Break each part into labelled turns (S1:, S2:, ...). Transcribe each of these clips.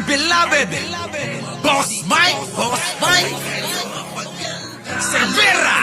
S1: Our beloved Boss Mike Cervera.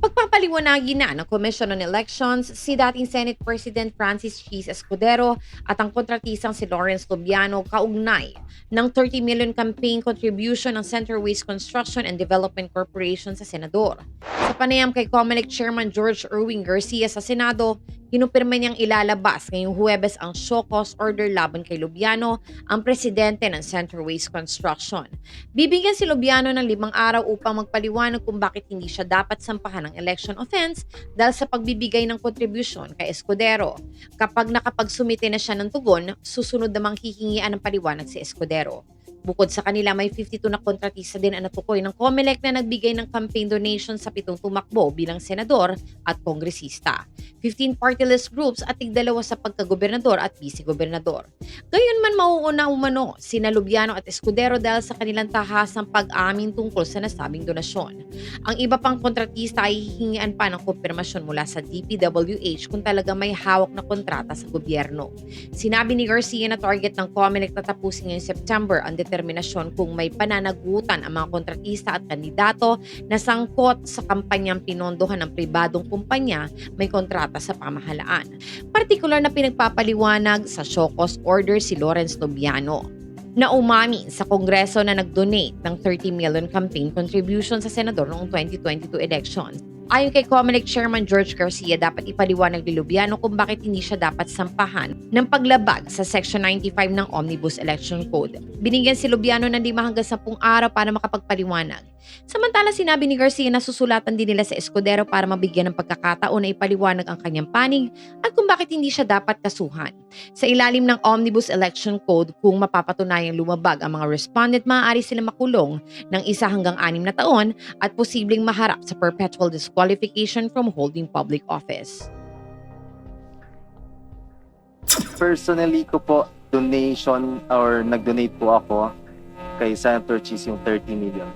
S2: Pagpapaliwanagin na ng Commission on Elections si dating Senate President Francis Cheese Escudero at ang kontratisang si Lawrence Lubiano kaugnay ng 30 million campaign contribution ng Center Waste Construction and Development Corporation sa Senador. Sa panayam kay COMELEC Chairman George Erwin Garcia sa Senado, kinumpirma niyang ilalabas ngayong Huwebes ang show cause order laban kay Lubiano, ang presidente ng Center Waste Construction. Bibigyan si Lubiano ng 5 araw upang magpaliwanag kung bakit hindi siya dapat sampahan ng election offense dahil sa pagbibigay ng kontribusyon kay Escudero. Kapag nakapagsumite na siya ng tugon, susunod namang hihingian ng paliwanag si Escudero. Bukod sa kanila, may 52 na kontratista din ang natukoy ng COMELEC na nagbigay ng campaign donation sa 7 tumakbo bilang senador at kongresista. 15 party list groups at 2 sa pagkagobernador at vice-gobernador. Gayunman mauuna umano sina Lubiano at Escudero dahil sa kanilang tahasang pag-amin tungkol sa nasabing donasyon. Ang iba pang kontratista ay hihingian pa ng kumpirmasyon mula sa DPWH kung talaga may hawak na kontrata sa gobyerno. Sinabi ni Garcia na target ng COMELEC na tapusin ngayong September ang determinasyon kung may pananagutan ang mga kontratista at kandidato na sangkot sa kampanyang pinondohan ng pribadong kumpanya may kontrata sa pamahalaan. Partikular na pinagpapaliwanag sa show cause order si Lawrence Lubiano na umami sa Kongreso na nag-donate ng 30 million campaign contribution sa senador noong 2022 elections. Ayon kay COMELEC Chairman George Garcia, dapat ipaliwanag ni Lubiano kung bakit hindi siya dapat sampahan ng paglabag sa Section 95 ng Omnibus Election Code. Binigyan si Lubiano ng 5 hanggang 10 araw para makapagpaliwanag. Samantala, sinabi ni Garcia na susulatan din nila sa Escudero para mabigyan ng pagkakataon na ipaliwanag ang kanyang panig at kung bakit hindi siya dapat kasuhan. Sa ilalim ng Omnibus Election Code, kung mapapatunayang lumabag ang mga respondent, maaari sila makulong ng 1 hanggang 6 na taon at posibleng maharap sa perpetual disqualification from holding public office.
S3: Personally ko po, donation or nag-donate po ako kay Senator Cheese yung 30 million.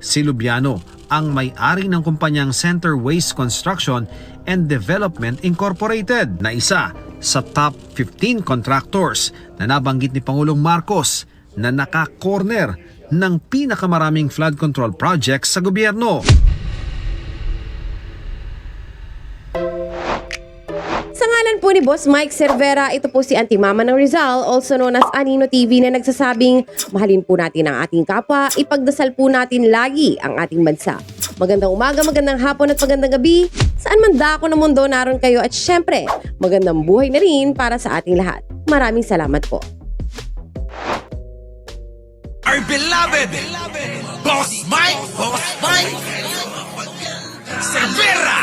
S4: Si Lubiano ang may-ari ng kumpanyang Center Waste Construction and Development Incorporated na isa sa top 15 contractors na nabanggit ni Pangulong Marcos na naka-corner ng pinakamaraming flood control projects sa gobyerno.
S5: Sa ngalan po ni Boss Mike Cervera, ito po si Auntie Mama ng Rizal, also known as Anino TV, na nagsasabing mahalin po natin ang ating kapwa, ipagdasal po natin lagi ang ating bansa. Magandang umaga, magandang hapon at magandang gabi, saan man dako ng mundo naroon kayo, at syempre, magandang buhay na rin para sa ating lahat. Maraming salamat po.
S1: Our beloved Boss Mike Cervera.